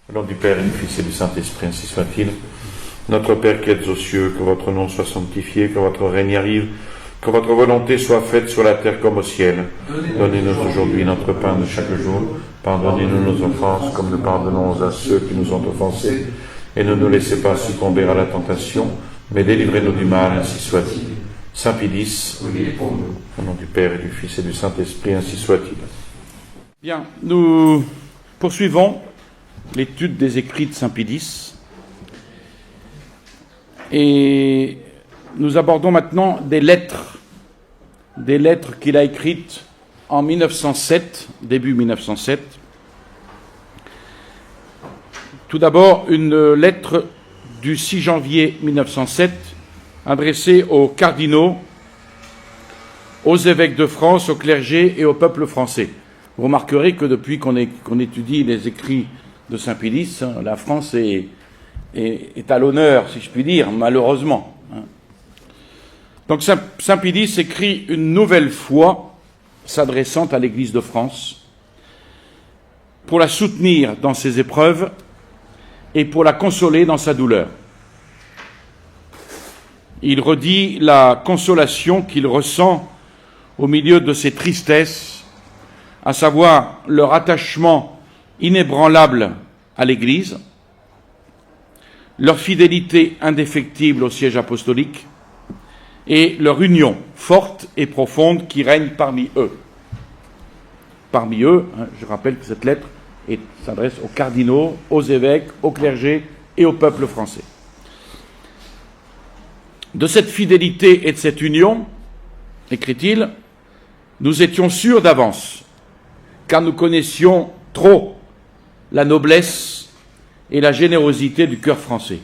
Au nom du Père et du Fils et du Saint-Esprit, ainsi soit-il. Notre Père qui êtes aux cieux, que votre nom soit sanctifié, que votre règne arrive, que votre volonté soit faite sur la terre comme au ciel. Donnez-nous aujourd'hui notre pain de chaque jour. Pardonnez-nous nos offenses, comme nous pardonnons à ceux qui nous ont offensés. Et ne nous laissez pas succomber à la tentation, mais délivrez-nous du mal, ainsi soit-il. Saint Pilice, au nom du Père et du Fils et du Saint-Esprit, ainsi soit-il. Bien, nous poursuivons l'étude des écrits de Saint Pilice et nous abordons maintenant des lettres qu'il a écrites en 1907, début 1907. Tout d'abord, une lettre du 6 janvier 1907 adressée aux cardinaux, aux évêques de France, au clergé et au peuple français. Vous remarquerez que depuis qu'on étudie les écrits de Saint Pilice, la France est à l'honneur, si je puis dire, malheureusement. Donc Saint Pilice écrit une nouvelle fois, s'adressant à l'Église de France, pour la soutenir dans ses épreuves et pour la consoler dans sa douleur. Il redit la consolation qu'il ressent au milieu de ses tristesses, à savoir leur attachement inébranlable à l'Église, leur fidélité indéfectible au siège apostolique et leur union forte et profonde qui règne parmi eux. Parmi eux, je rappelle que cette lettre s'adresse aux cardinaux, aux évêques, au clergé et au peuple français. De cette fidélité et de cette union, écrit-il, nous étions sûrs d'avance, car nous connaissions trop la noblesse et la générosité du cœur français,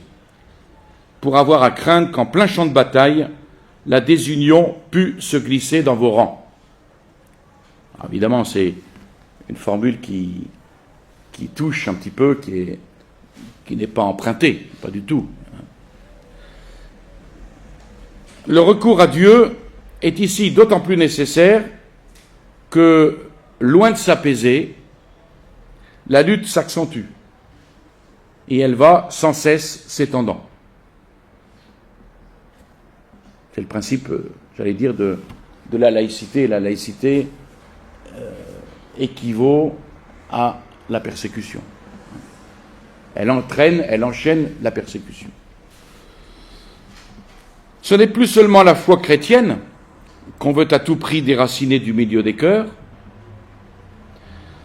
pour avoir à craindre qu'en plein champ de bataille, la désunion pût se glisser dans vos rangs. Alors évidemment, c'est une formule qui touche un petit peu, qui n'est pas empruntée, pas du tout. Le recours à Dieu est ici d'autant plus nécessaire que, loin de s'apaiser, la lutte s'accentue et elle va sans cesse s'étendant. C'est le principe, j'allais dire, de la laïcité. La laïcité équivaut à la persécution. Elle enchaîne la persécution. Ce n'est plus seulement la foi chrétienne qu'on veut à tout prix déraciner du milieu des cœurs,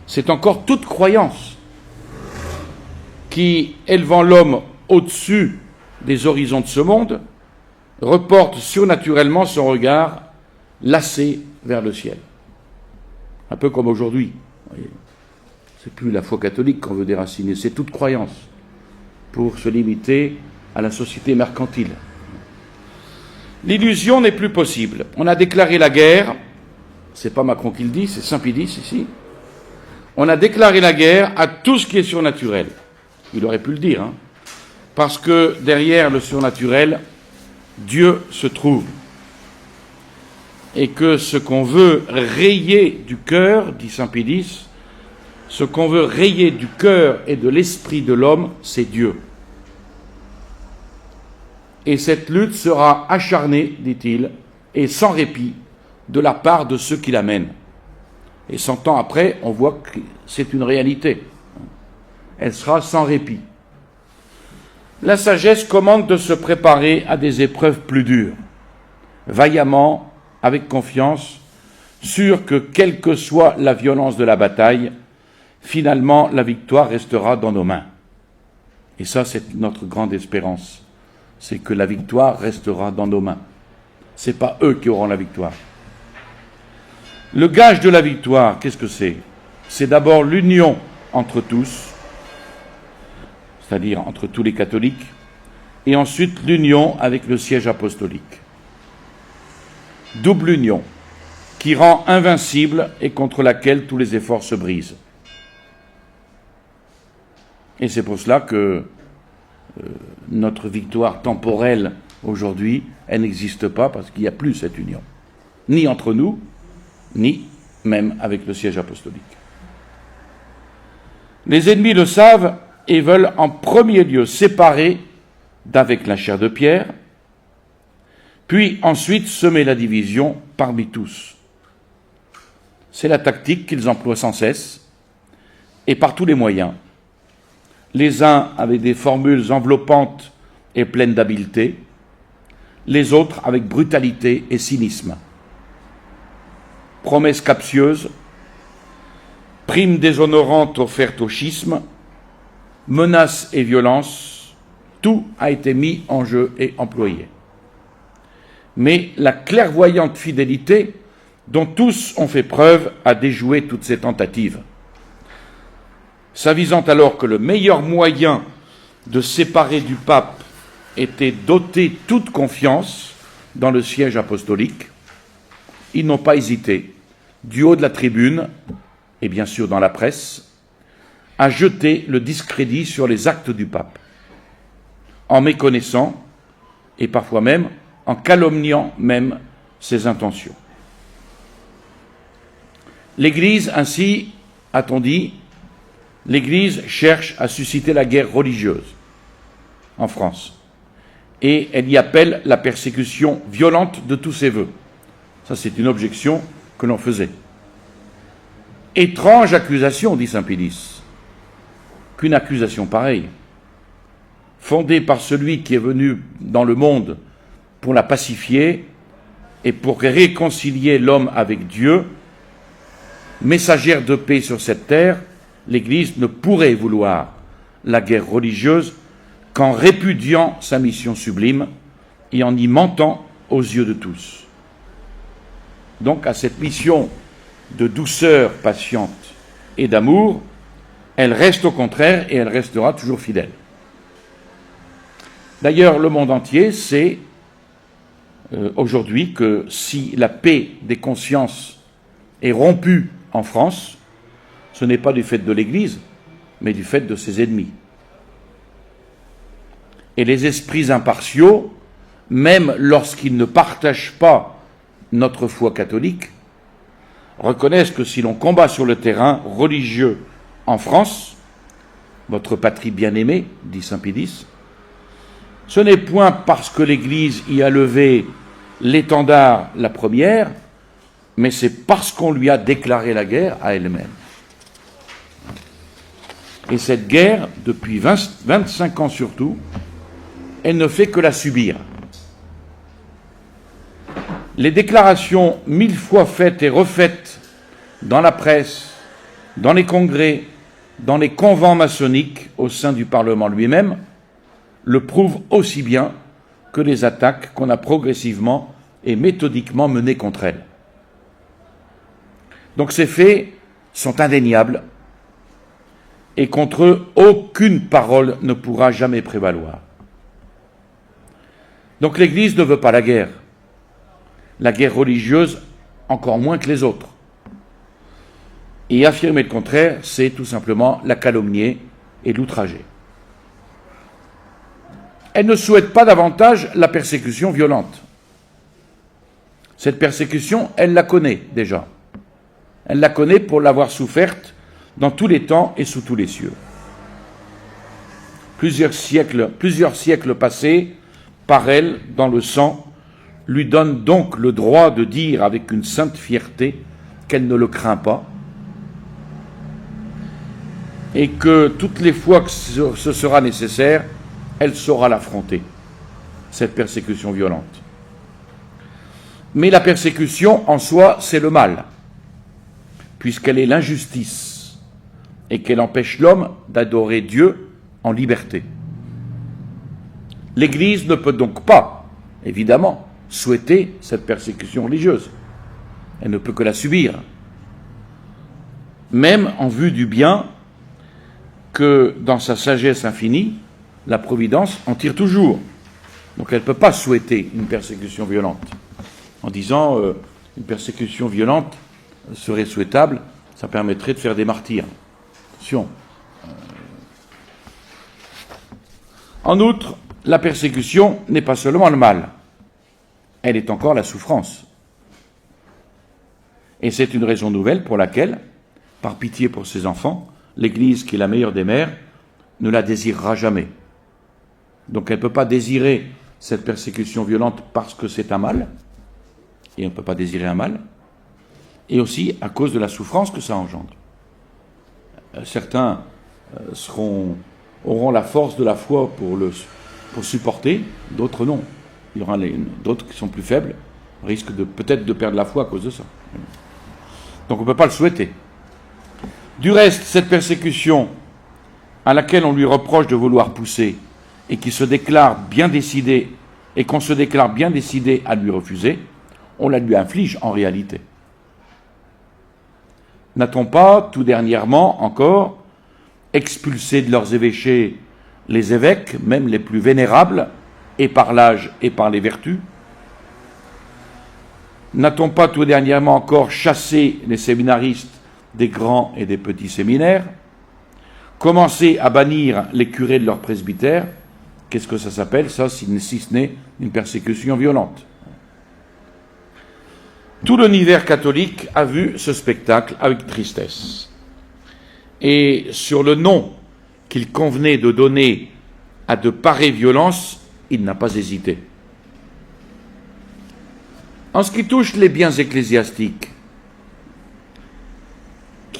c'est encore toute croyance qui, élevant l'homme au-dessus des horizons de ce monde, reporte surnaturellement son regard lassé vers le ciel. Un peu comme aujourd'hui. C'est plus la foi catholique qu'on veut déraciner, c'est toute croyance pour se limiter à la société mercantile. L'illusion n'est plus possible. On a déclaré la guerre, c'est pas Macron qui le dit, c'est Saint Pilice ici. On a déclaré la guerre à tout ce qui est surnaturel. Il aurait pu le dire, parce que derrière le surnaturel, Dieu se trouve. Et que ce qu'on veut rayer du cœur, dit Saint Pilice, ce qu'on veut rayer du cœur et de l'esprit de l'homme, c'est Dieu. Et cette lutte sera acharnée, dit-il, et sans répit, de la part de ceux qui la mènent. Et 100 ans après, on voit que c'est une réalité. Elle sera sans répit. La sagesse commande de se préparer à des épreuves plus dures, vaillamment, avec confiance, sûr que quelle que soit la violence de la bataille, finalement la victoire restera dans nos mains. Et ça, c'est notre grande espérance. C'est que la victoire restera dans nos mains. Ce n'est pas eux qui auront la victoire. Le gage de la victoire, qu'est-ce que c'est ? C'est d'abord l'union entre tous, c'est-à-dire entre tous les catholiques, et ensuite l'union avec le siège apostolique. Double union, qui rend invincible et contre laquelle tous les efforts se brisent. Et c'est pour cela que notre victoire temporelle aujourd'hui, elle n'existe pas parce qu'il n'y a plus cette union. Ni entre nous, ni même avec le siège apostolique. Les ennemis le savent et veulent en premier lieu séparer d'avec la chair de pierre, puis ensuite semer la division parmi tous. C'est la tactique qu'ils emploient sans cesse et par tous les moyens, les uns avec des formules enveloppantes et pleines d'habileté, les autres avec brutalité et cynisme. Promesses captieuses, primes déshonorantes offertes au schisme, menaces et violences, tout a été mis en jeu et employé. Mais la clairvoyante fidélité dont tous ont fait preuve a déjoué toutes ces tentatives. S'avisant alors que le meilleur moyen de séparer du pape était d'ôter toute confiance dans le siège apostolique, ils n'ont pas hésité, du haut de la tribune, et bien sûr dans la presse, à jeter le discrédit sur les actes du pape, en méconnaissant, et parfois même en calomniant même ses intentions. L'Église, ainsi, a-t-on dit, l'Église cherche à susciter la guerre religieuse en France, et elle y appelle la persécution violente de tous ses vœux. Ça, c'est une objection que l'on faisait. Étrange accusation, dit saint Pilice, qu'une accusation pareille, fondée par celui qui est venu dans le monde pour la pacifier et pour réconcilier l'homme avec Dieu, messagère de paix sur cette terre, l'Église ne pourrait vouloir la guerre religieuse qu'en répudiant sa mission sublime et en y mentant aux yeux de tous. Donc à cette mission de douceur patiente et d'amour, elle reste au contraire et elle restera toujours fidèle. D'ailleurs, le monde entier sait aujourd'hui que si la paix des consciences est rompue en France, ce n'est pas du fait de l'Église, mais du fait de ses ennemis. Et les esprits impartiaux, même lorsqu'ils ne partagent pas notre foi catholique, reconnaissent que si l'on combat sur le terrain religieux en France, votre patrie bien-aimée, dit saint Pilice, ce n'est point parce que l'Église y a levé l'étendard la première, mais c'est parce qu'on lui a déclaré la guerre à elle-même. Et cette guerre, depuis 25 ans surtout, elle ne fait que la subir. Les déclarations 1000 fois faites et refaites dans la presse, dans les congrès, dans les convents maçonniques au sein du Parlement lui-même, le prouvent aussi bien que les attaques qu'on a progressivement et méthodiquement menées contre elle. Donc ces faits sont indéniables et contre eux, aucune parole ne pourra jamais prévaloir. Donc l'Église ne veut pas la guerre religieuse encore moins que les autres. Et affirmer le contraire, c'est tout simplement la calomnier et l'outrager. Elle ne souhaite pas davantage la persécution violente. Cette persécution, elle la connaît déjà. Elle la connaît pour l'avoir soufferte dans tous les temps et sous tous les cieux. Plusieurs siècles passés, par elle, dans le sang, lui donnent donc le droit de dire avec une sainte fierté qu'elle ne le craint pas, et que toutes les fois que ce sera nécessaire, elle saura l'affronter, cette persécution violente. Mais la persécution, en soi, c'est le mal, puisqu'elle est l'injustice, et qu'elle empêche l'homme d'adorer Dieu en liberté. L'Église ne peut donc pas, évidemment, souhaiter cette persécution religieuse. Elle ne peut que la subir, même en vue du bien que, dans sa sagesse infinie, la Providence en tire toujours. Donc elle ne peut pas souhaiter une persécution violente, en disant une persécution violente serait souhaitable, ça permettrait de faire des martyrs. Attention. En outre, la persécution n'est pas seulement le mal, elle est encore la souffrance. Et c'est une raison nouvelle pour laquelle, par pitié pour ses enfants, l'Église, qui est la meilleure des mères, ne la désirera jamais. Donc elle ne peut pas désirer cette persécution violente parce que c'est un mal, et on ne peut pas désirer un mal, et aussi à cause de la souffrance que ça engendre. Certains auront la force de la foi pour supporter, d'autres non. Il y aura d'autres qui sont plus faibles, risquent peut-être de perdre la foi à cause de ça. Donc on ne peut pas le souhaiter. Du reste, cette persécution à laquelle on lui reproche de vouloir pousser et qui se déclare bien décidé, et qu'on se déclare bien décidé à lui refuser, on la lui inflige en réalité. N'a-t-on pas, tout dernièrement encore, expulsé de leurs évêchés les évêques, même les plus vénérables, et par l'âge et par les vertus? N'a-t-on pas tout dernièrement encore chassé les séminaristes des grands et des petits séminaires, commencé à bannir les curés de leur presbytère? Qu'est-ce que ça s'appelle, ça, si ce n'est une persécution violente? Tout l'univers catholique a vu ce spectacle avec tristesse. Et sur le nom qu'il convenait de donner à de pareilles violences, il n'a pas hésité. En ce qui touche les biens ecclésiastiques,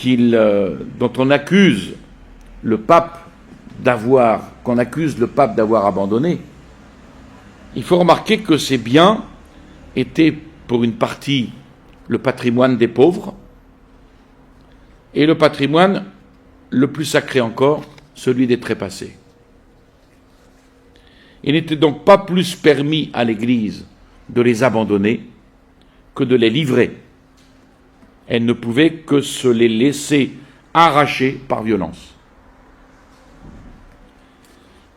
dont on accuse le pape d'avoir abandonné, il faut remarquer que ces biens étaient pour une partie le patrimoine des pauvres, et le patrimoine le plus sacré encore, celui des trépassés. Il n'était donc pas plus permis à l'Église de les abandonner que de les livrer. Elle ne pouvait que se les laisser arracher par violence.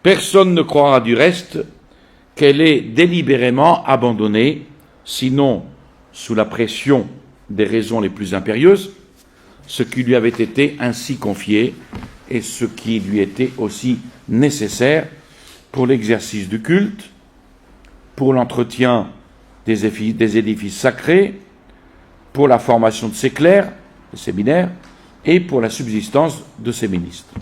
Personne ne croira du reste qu'elle ait délibérément abandonné, sinon sous la pression des raisons les plus impérieuses, ce qui lui avait été ainsi confié et ce qui lui était aussi nécessaire pour l'exercice du culte, pour l'entretien des édifices sacrés, pour la formation de ses clercs, des séminaires, et pour la subsistance de ses ministres.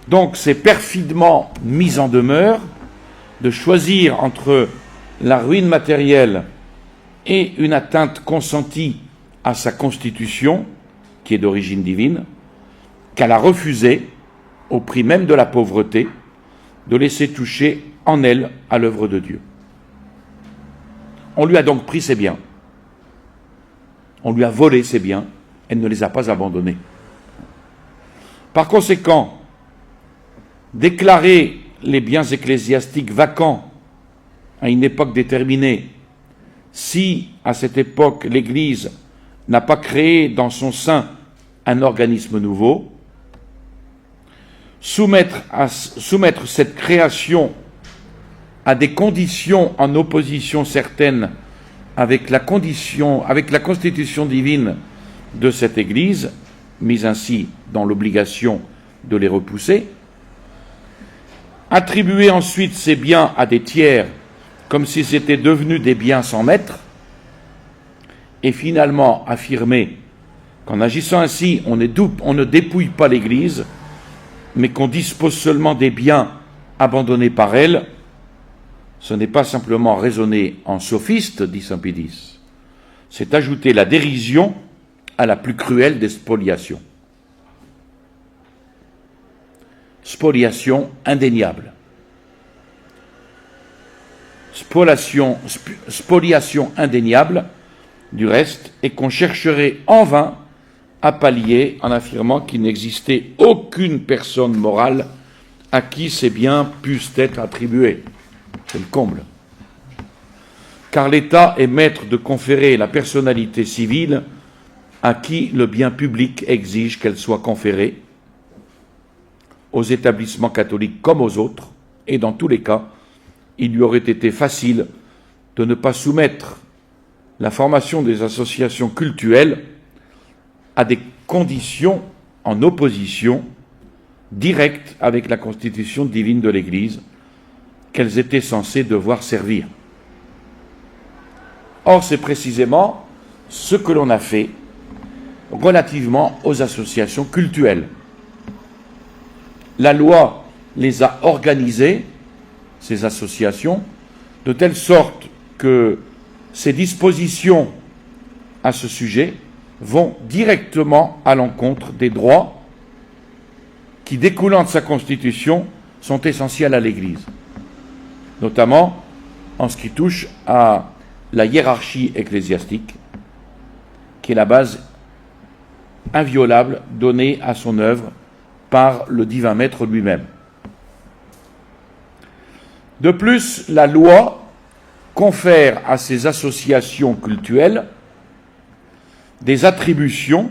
Donc c'est perfidement mis en demeure de choisir entre la ruine matérielle et une atteinte consentie à sa constitution, qui est d'origine divine, qu'elle a refusé, au prix même de la pauvreté, de laisser toucher en elle à l'œuvre de Dieu. On lui a donc pris ses biens. On lui a volé ses biens, elle ne les a pas abandonnés. Par conséquent, déclarer les biens ecclésiastiques vacants à une époque déterminée, si à cette époque l'Église n'a pas créé dans son sein un organisme nouveau, soumettre cette création à des conditions en opposition certaine avec la constitution divine de cette Église, mise ainsi dans l'obligation de les repousser, attribuer ensuite ces biens à des tiers comme si c'était devenu des biens sans maître, et finalement affirmer qu'en agissant ainsi, on ne dépouille pas l'Église, mais qu'on dispose seulement des biens abandonnés par elle, ce n'est pas simplement raisonner en sophiste, dit saint Pédis, c'est ajouter la dérision à la plus cruelle des spoliations. Spoliation indéniable. Spoliation indéniable, du reste, et qu'on chercherait en vain à pallier en affirmant qu'il n'existait aucune personne morale à qui ces biens puissent être attribués. C'est le comble. Car l'État est maître de conférer la personnalité civile à qui le bien public exige qu'elle soit conférée, aux établissements catholiques comme aux autres, et dans tous les cas, il lui aurait été facile de ne pas soumettre la formation des associations cultuelles à des conditions en opposition directe avec la constitution divine de l'Église qu'elles étaient censées devoir servir. Or, c'est précisément ce que l'on a fait relativement aux associations cultuelles. la loi les a organisées, ces associations, de telle sorte que ces dispositions à ce sujet vont directement à l'encontre des droits qui, découlant de sa Constitution, sont essentiels à l'Église, notamment en ce qui touche à la hiérarchie ecclésiastique, qui est la base inviolable donnée à son œuvre par le divin maître lui-même. De plus, la loi confère à ces associations cultuelles des attributions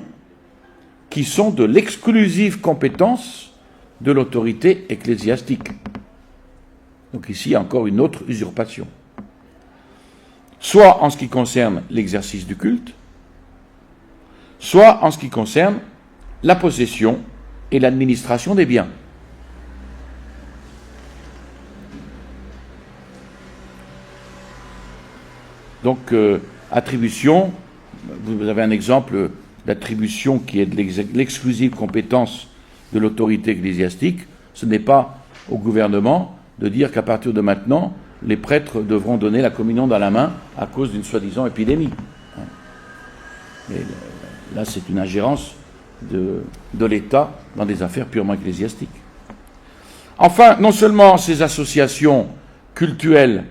qui sont de l'exclusive compétence de l'autorité ecclésiastique. Donc ici, il y a encore une autre usurpation. Soit en ce qui concerne l'exercice du culte, soit en ce qui concerne la possession et l'administration des biens. Donc, attribution, vous avez un exemple d'attribution qui est de l'exclusive compétence de l'autorité ecclésiastique. Ce n'est pas au gouvernement de dire qu'à partir de maintenant, les prêtres devront donner la communion dans la main à cause d'une soi-disant épidémie. Et là, c'est une ingérence de l'État dans des affaires purement ecclésiastiques. Enfin, non seulement ces associations cultuelles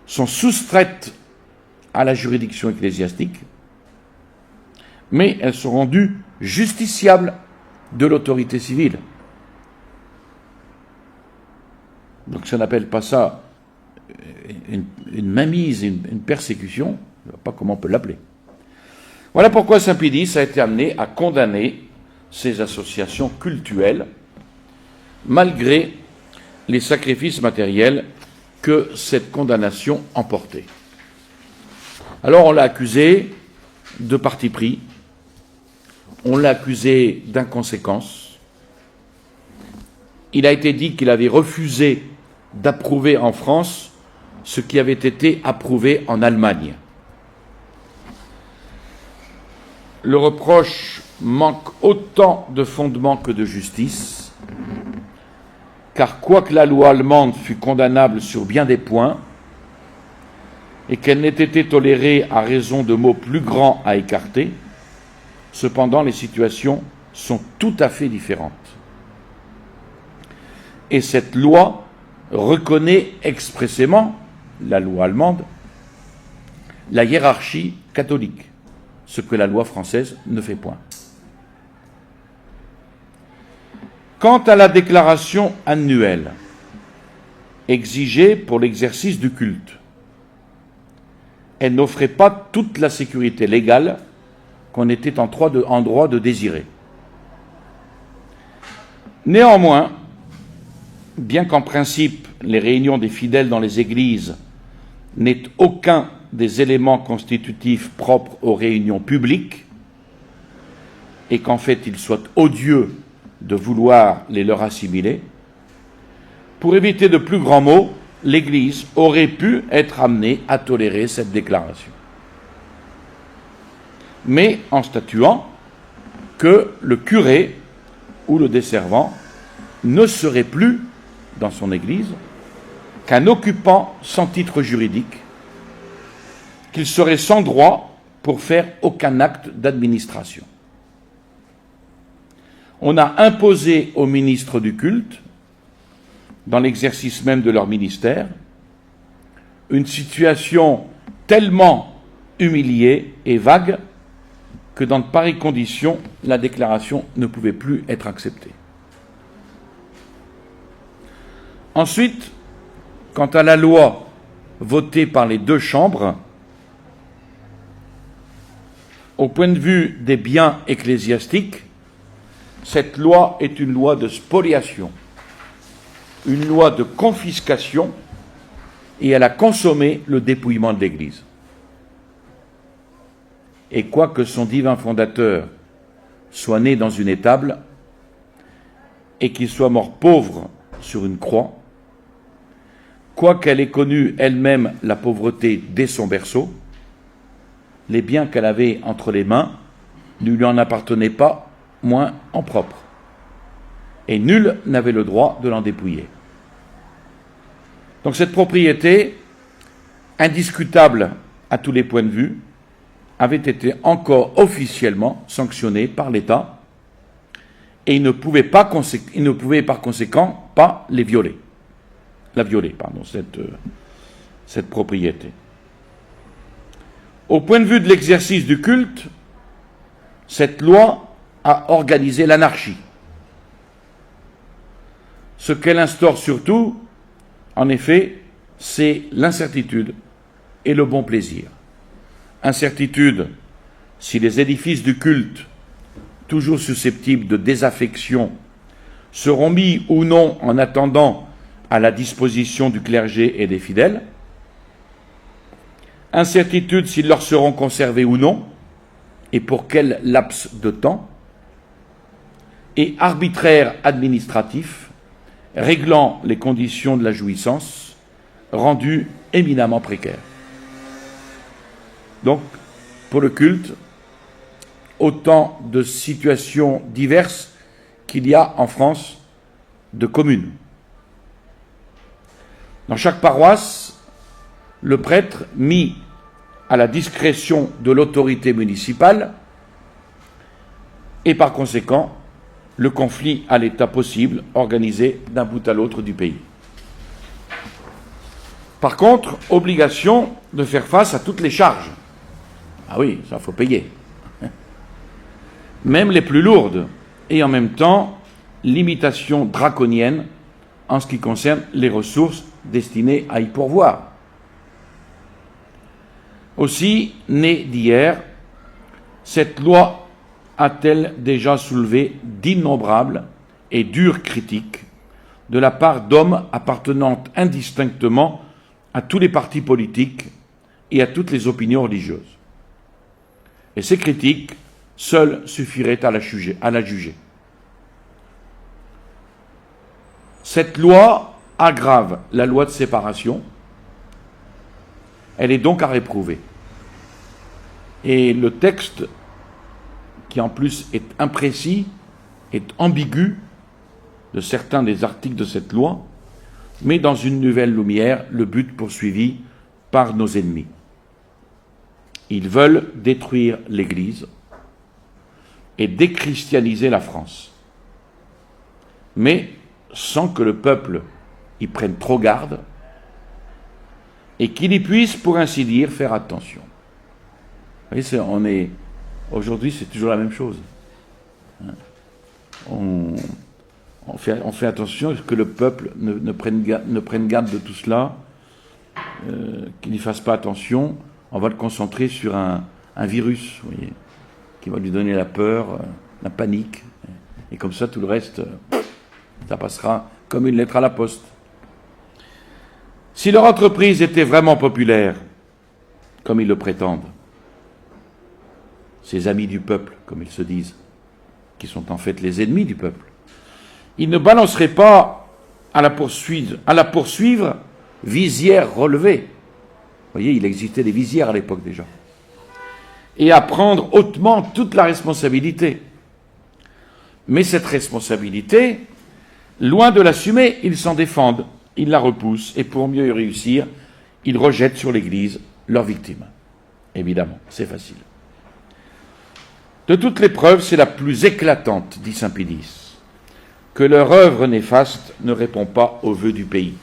sont soustraites à la juridiction ecclésiastique, mais elles sont rendues justiciables de l'autorité civile. Donc ça n'appelle pas ça une mainmise, une persécution, je ne vois pas comment on peut l'appeler. Voilà pourquoi saint Pie X a été amené à condamner ces associations cultuelles, malgré les sacrifices matériels que cette condamnation emportait. Alors on l'a accusé de parti pris, on l'a accusé d'inconséquence. Il a été dit qu'il avait refusé d'approuver en France ce qui avait été approuvé en Allemagne. Le reproche manque autant de fondement que de justice, car quoique la loi allemande fût condamnable sur bien des points, et qu'elle n'ait été tolérée à raison de mots plus grands à écarter, cependant les situations sont tout à fait différentes. Et cette loi reconnaît expressément, la loi allemande, la hiérarchie catholique, ce que la loi française ne fait point. Quant à la déclaration annuelle exigée pour l'exercice du culte, elle n'offrait pas toute la sécurité légale qu'on était en droit de désirer. Néanmoins, bien qu'en principe les réunions des fidèles dans les églises n'aient aucun des éléments constitutifs propres aux réunions publiques, et qu'en fait il soit odieux de vouloir les leur assimiler, pour éviter de plus grands mots, l'Église aurait pu être amenée à tolérer cette déclaration. Mais en statuant que le curé ou le desservant ne serait plus dans son Église qu'un occupant sans titre juridique, qu'il serait sans droit pour faire aucun acte d'administration. On a imposé aux ministres du culte, dans l'exercice même de leur ministère, une situation tellement humiliée et vague que dans de pareilles conditions, la déclaration ne pouvait plus être acceptée. Ensuite, quant à la loi votée par les deux chambres, au point de vue des biens ecclésiastiques, cette loi est une loi de spoliation, une loi de confiscation, et elle a consommé le dépouillement de l'Église. Et quoique son divin fondateur soit né dans une étable, et qu'il soit mort pauvre sur une croix, quoiqu'elle ait connu elle-même la pauvreté dès son berceau, les biens qu'elle avait entre les mains ne lui en appartenaient pas moins en propre. et nul n'avait le droit de l'en dépouiller. Donc cette propriété, indiscutable à tous les points de vue, avait été encore officiellement sanctionnée par l'État, et il ne pouvait par conséquent pas la violer, cette propriété. Au point de vue de l'exercice du culte, cette loi a organisé l'anarchie. Ce qu'elle instaure surtout, en effet, c'est l'incertitude et le bon plaisir. Incertitude si les édifices du culte, toujours susceptibles de désaffection, seront mis ou non en attendant à la disposition du clergé et des fidèles. Incertitude s'ils leur seront conservés ou non, et pour quel laps de temps. Et arbitraire administratif, réglant les conditions de la jouissance, rendues éminemment précaires. Donc, pour le culte, autant de situations diverses qu'il y a en France de communes. Dans chaque paroisse, le prêtre, mis à la discrétion de l'autorité municipale, et par conséquent, le conflit à l'état possible organisé d'un bout à l'autre du pays. Par contre, obligation de faire face à toutes les charges. Ah oui, ça faut payer. Même les plus lourdes, et en même temps, limitation draconienne en ce qui concerne les ressources destinées à y pourvoir. Aussi, née d'hier, cette loi a-t-elle déjà soulevé d'innombrables et dures critiques de la part d'hommes appartenant indistinctement à tous les partis politiques et à toutes les opinions religieuses. Et ces critiques seules suffiraient à la juger. Cette loi aggrave la loi de séparation. Elle est donc à réprouver. Et le texte, qui en plus est imprécis, est ambigu de certains des articles de cette loi, met dans une nouvelle lumière le but poursuivi par nos ennemis. Ils veulent détruire l'Église et déchristianiser la France, mais sans que le peuple y prenne trop garde et qu'il y puisse, pour ainsi dire, faire attention. Vous voyez, aujourd'hui, c'est toujours la même chose. On fait attention à ce que le peuple ne prenne garde de tout cela, qu'il n'y fasse pas attention. On va le concentrer sur un virus, vous voyez, qui va lui donner la peur, la panique. Et comme ça, tout le reste, ça passera comme une lettre à la poste. Si leur entreprise était vraiment populaire, comme ils le prétendent, ces amis du peuple, comme ils se disent, qui sont en fait les ennemis du peuple, ils ne balanceraient pas à la poursuivre visière relevée. Vous voyez, il existait des visières à l'époque déjà. Et à prendre hautement toute la responsabilité. Mais cette responsabilité, loin de l'assumer, ils s'en défendent, ils la repoussent, et pour mieux y réussir, ils rejettent sur l'Église leurs victimes. Évidemment, c'est facile. De toutes les preuves, c'est la plus éclatante, dit saint Pédis, que leur œuvre néfaste ne répond pas aux vœux du pays.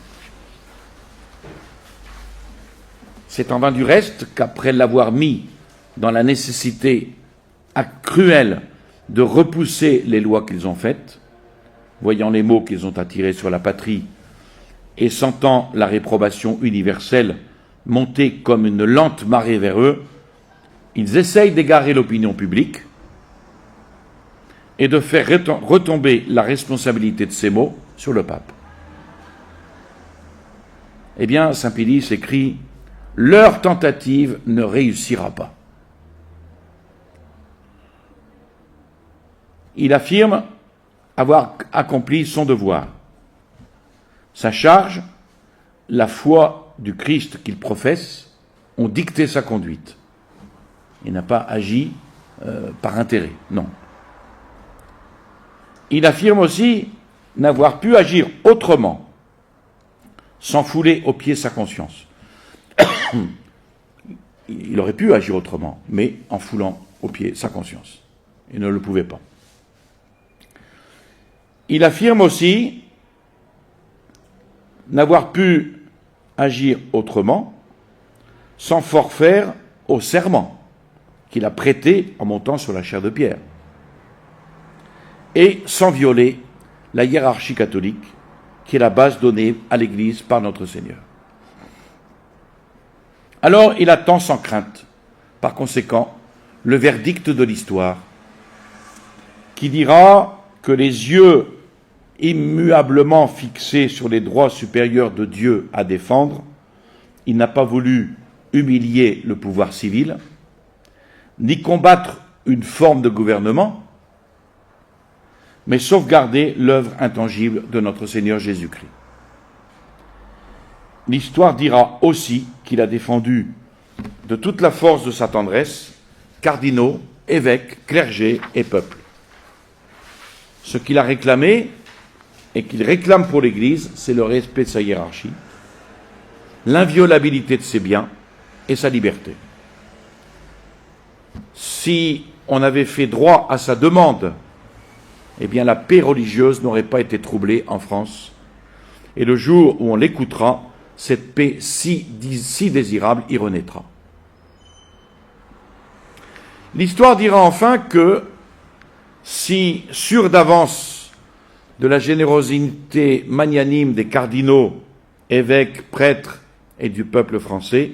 C'est en vain du reste qu'après l'avoir mis dans la nécessité cruelle de repousser les lois qu'ils ont faites, voyant les maux qu'ils ont attirés sur la patrie et sentant la réprobation universelle monter comme une lente marée vers eux, ils essayent d'égarer l'opinion publique et de faire retomber la responsabilité de ces maux sur le pape. Eh bien, saint Pédis écrit « Leur tentative ne réussira pas ». Il affirme avoir accompli son devoir. Sa charge, la foi du Christ qu'il professe, ont dicté sa conduite. Il n'a pas agi par intérêt, non. Il affirme aussi n'avoir pu agir autrement, sans fouler aux pieds sa conscience. Il aurait pu agir autrement, mais en foulant aux pieds sa conscience. Il ne le pouvait pas. Il affirme aussi n'avoir pu agir autrement sans forfaire au serment qu'il a prêté en montant sur la chaire de pierre et sans violer la hiérarchie catholique qui est la base donnée à l'Église par notre Seigneur. Alors il attend sans crainte, par conséquent, le verdict de l'histoire qui dira que les yeux immuablement fixés sur les droits supérieurs de Dieu à défendre, il n'a pas voulu humilier le pouvoir civil, ni combattre une forme de gouvernement, mais sauvegarder l'œuvre intangible de notre Seigneur Jésus-Christ. L'histoire dira aussi qu'il a défendu de toute la force de sa tendresse cardinaux, évêques, clergés et peuple. Ce qu'il a réclamé et qu'il réclame pour l'Église, c'est le respect de sa hiérarchie, l'inviolabilité de ses biens et sa liberté. Si on avait fait droit à sa demande, eh bien la paix religieuse n'aurait pas été troublée en France. Et le jour où on l'écoutera, cette paix si désirable y renaîtra. L'histoire dira enfin que, si, sûr d'avance de la générosité magnanime des cardinaux, évêques, prêtres et du peuple français,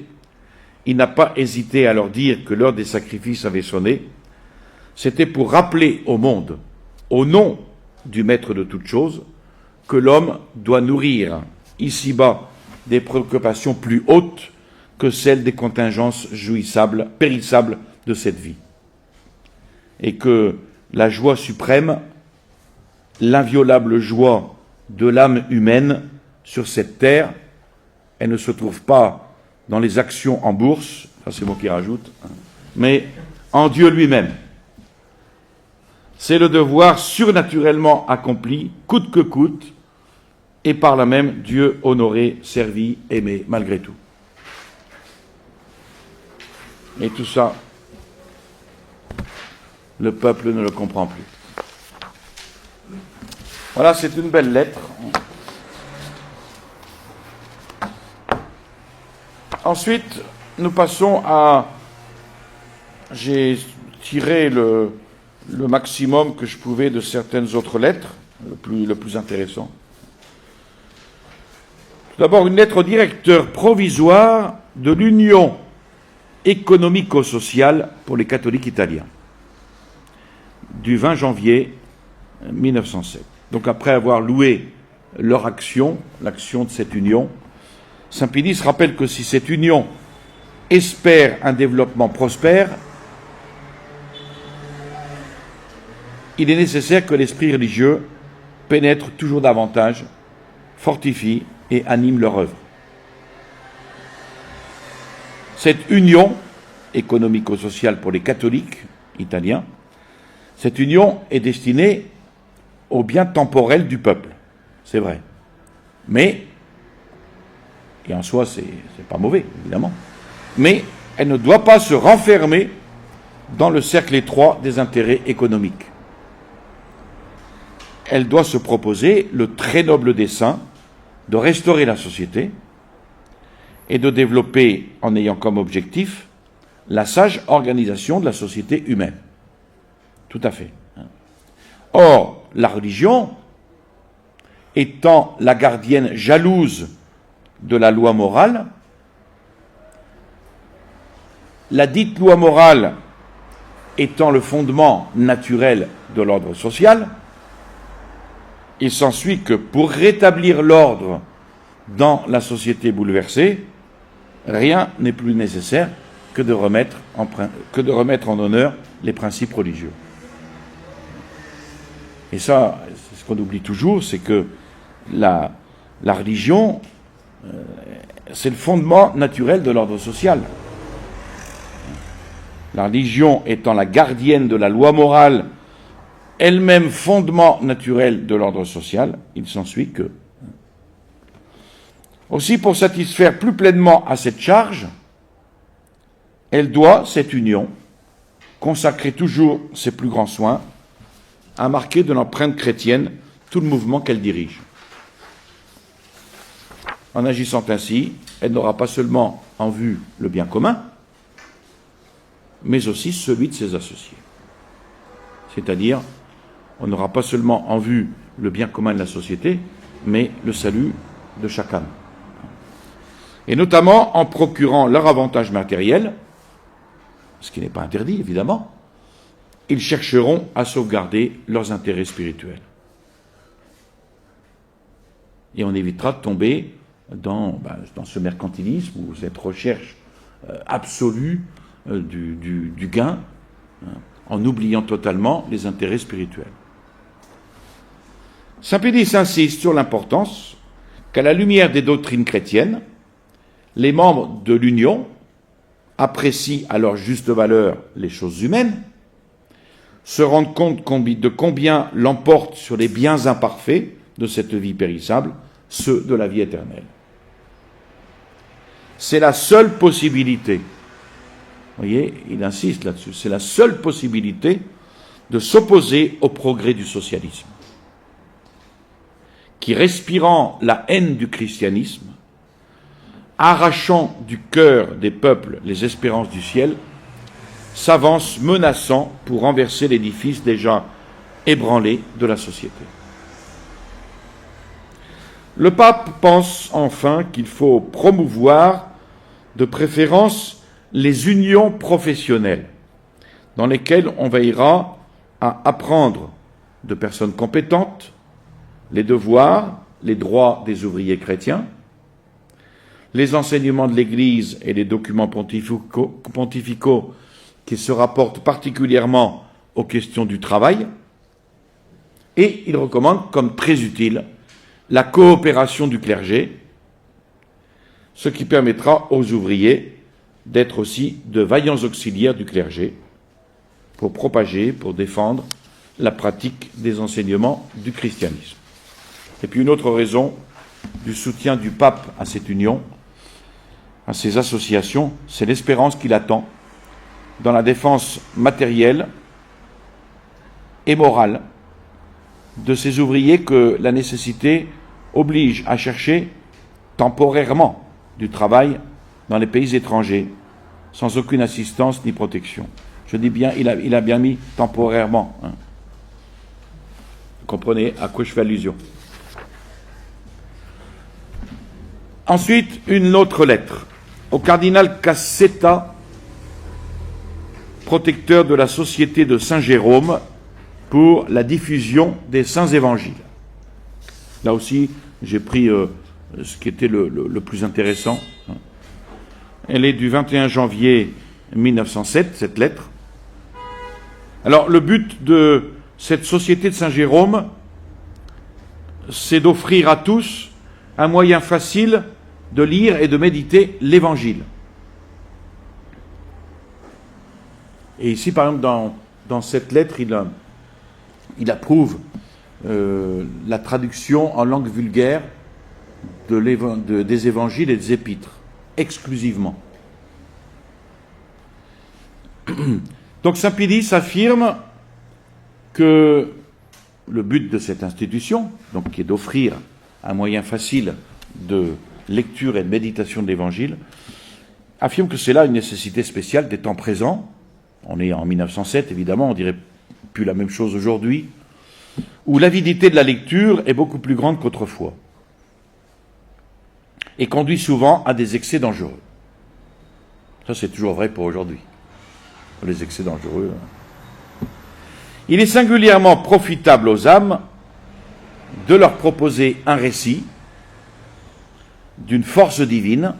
il n'a pas hésité à leur dire que l'heure des sacrifices avait sonné, c'était pour rappeler au monde, au nom du Maître de toutes choses, que l'homme doit nourrir ici-bas des préoccupations plus hautes que celles des contingences jouissables, périssables de cette vie. Et que la joie suprême, l'inviolable joie de l'âme humaine sur cette terre, elle ne se trouve pas dans les actions en bourse, ça c'est moi qui rajoute, mais en Dieu lui-même. C'est le devoir surnaturellement accompli, coûte que coûte, et par là même Dieu honoré, servi, aimé, malgré tout. Et tout ça, le peuple ne le comprend plus. Voilà, c'est une belle lettre. Ensuite, nous passons à... J'ai tiré le maximum que je pouvais de certaines autres lettres, le plus intéressant. Tout d'abord, une lettre au directeur provisoire de l'Union économico-sociale pour les catholiques italiens, du 20 janvier 1907. Donc après avoir loué leur action, l'action de cette union, Saint Pie X rappelle que si cette union espère un développement prospère, il est nécessaire que l'esprit religieux pénètre toujours davantage, fortifie et anime leur œuvre. Cette union économico-sociale pour les catholiques italiens, cette union est destinée au bien temporel du peuple, c'est vrai. Mais, et en soi c'est pas mauvais, évidemment, mais elle ne doit pas se renfermer dans le cercle étroit des intérêts économiques. Elle doit se proposer le très noble dessein de restaurer la société et de développer, en ayant comme objectif, la sage organisation de la société humaine. Tout à fait. Or, la religion, étant la gardienne jalouse de la loi morale, la dite loi morale étant le fondement naturel de l'ordre social, il s'ensuit que pour rétablir l'ordre dans la société bouleversée, rien n'est plus nécessaire que de remettre en honneur les principes religieux. Et ça, c'est ce qu'on oublie toujours, c'est que la religion, c'est le fondement naturel de l'ordre social. La religion étant la gardienne de la loi morale elle-même fondement naturel de l'ordre social, il s'ensuit que. Aussi, pour satisfaire plus pleinement à cette charge, elle doit, cette union, consacrer toujours ses plus grands soins à marquer de l'empreinte chrétienne tout le mouvement qu'elle dirige. En agissant ainsi, elle n'aura pas seulement en vue le bien commun, mais aussi celui de ses associés. C'est-à-dire, on n'aura pas seulement en vue le bien commun de la société, mais le salut de chaque âme. Et notamment en procurant leur avantage matériel, ce qui n'est pas interdit évidemment, ils chercheront à sauvegarder leurs intérêts spirituels. Et on évitera de tomber dans ce mercantilisme ou cette recherche absolue du gain, en oubliant totalement les intérêts spirituels. Saint Pédis insiste sur l'importance qu'à la lumière des doctrines chrétiennes, les membres de l'Union apprécient à leur juste valeur les choses humaines, se rendent compte de combien l'emportent sur les biens imparfaits de cette vie périssable, ceux de la vie éternelle. C'est la seule possibilité, vous voyez, il insiste là-dessus, c'est la seule possibilité de s'opposer au progrès du socialisme, qui, respirant la haine du christianisme, arrachant du cœur des peuples les espérances du ciel, s'avance menaçant pour renverser l'édifice déjà ébranlé de la société. Le pape pense enfin qu'il faut promouvoir de préférence les unions professionnelles, dans lesquelles on veillera à apprendre de personnes compétentes les devoirs, les droits des ouvriers chrétiens, les enseignements de l'Église et les documents pontificaux qui se rapportent particulièrement aux questions du travail, et il recommande comme très utile la coopération du clergé, ce qui permettra aux ouvriers d'être aussi de vaillants auxiliaires du clergé pour propager, pour défendre la pratique des enseignements du christianisme. Et puis une autre raison du soutien du pape à cette union, à ces associations, c'est l'espérance qu'il attend dans la défense matérielle et morale de ces ouvriers que la nécessité oblige à chercher temporairement du travail dans les pays étrangers, sans aucune assistance ni protection. Je dis bien, il a bien mis temporairement. Vous comprenez à quoi je fais allusion. Ensuite, une autre lettre au cardinal Cassetta, protecteur de la Société de Saint-Jérôme pour la diffusion des saints évangiles. Là aussi, j'ai pris ce qui était le plus intéressant. Elle est du 21 janvier 1907, cette lettre. Alors, le but de cette Société de Saint-Jérôme, c'est d'offrir à tous un moyen facile de lire et de méditer l'Évangile. Et ici, par exemple, dans cette lettre, il approuve la traduction en langue vulgaire des évangiles et des épîtres, exclusivement. Donc Saint Pédis affirme que le but de cette institution, donc qui est d'offrir un moyen facile de lecture et de méditation de l'Évangile, affirme que c'est là une nécessité spéciale des temps présents. On est en 1907, évidemment, on dirait plus la même chose aujourd'hui, où l'avidité de la lecture est beaucoup plus grande qu'autrefois et conduit souvent à des excès dangereux. Ça, c'est toujours vrai pour aujourd'hui. Les excès dangereux. Il est singulièrement profitable aux âmes de leur proposer un récit d'une force divine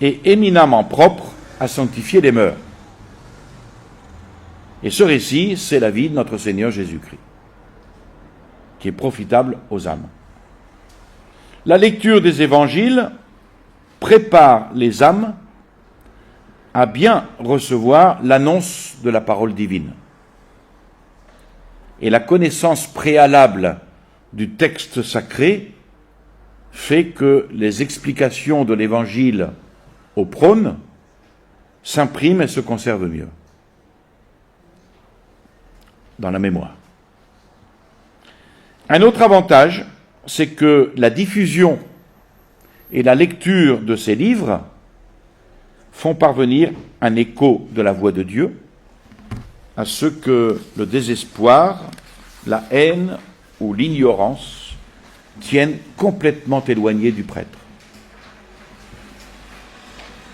et éminemment propre à sanctifier les mœurs. Et ce récit, c'est la vie de notre Seigneur Jésus-Christ, qui est profitable aux âmes. La lecture des évangiles prépare les âmes à bien recevoir l'annonce de la parole divine. Et la connaissance préalable du texte sacré fait que les explications de l'Évangile au prône s'impriment et se conservent mieux dans la mémoire. Un autre avantage, c'est que la diffusion et la lecture de ces livres font parvenir un écho de la voix de Dieu à ceux que le désespoir, la haine ou l'ignorance tiennent complètement éloignés du prêtre.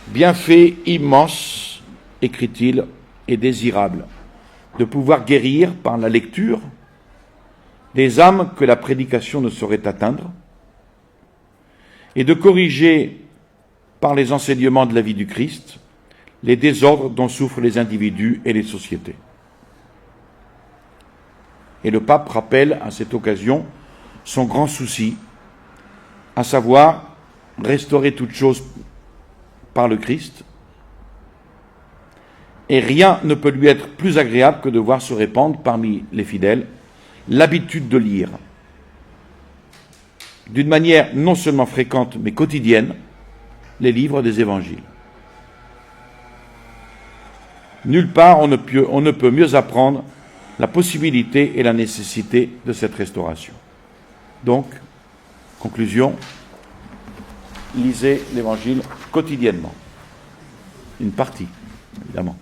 Bienfait immense, écrit-il, et désirable, de pouvoir guérir par la lecture des âmes que la prédication ne saurait atteindre, et de corriger par les enseignements de la vie du Christ les désordres dont souffrent les individus et les sociétés. Et le pape rappelle à cette occasion son grand souci, à savoir restaurer toute chose par le Christ, et rien ne peut lui être plus agréable que de voir se répandre parmi les fidèles l'habitude de lire, d'une manière non seulement fréquente mais quotidienne, les livres des évangiles. Nulle part on ne peut mieux apprendre la possibilité et la nécessité de cette restauration. Donc, conclusion, lisez l'Évangile quotidiennement. Une partie, évidemment.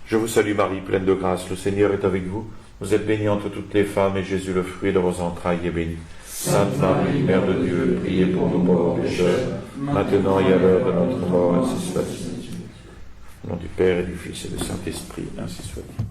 Je vous salue Marie, pleine de grâce, le Seigneur est avec vous. Vous êtes bénie entre toutes les femmes, et Jésus, le fruit de vos entrailles, est béni. Sainte Marie, Mère de Dieu, priez pour nous pauvres pécheurs, maintenant et à l'heure de notre mort, ainsi soit-il. Au nom du Père et du Fils et du Saint-Esprit, ainsi soit-il.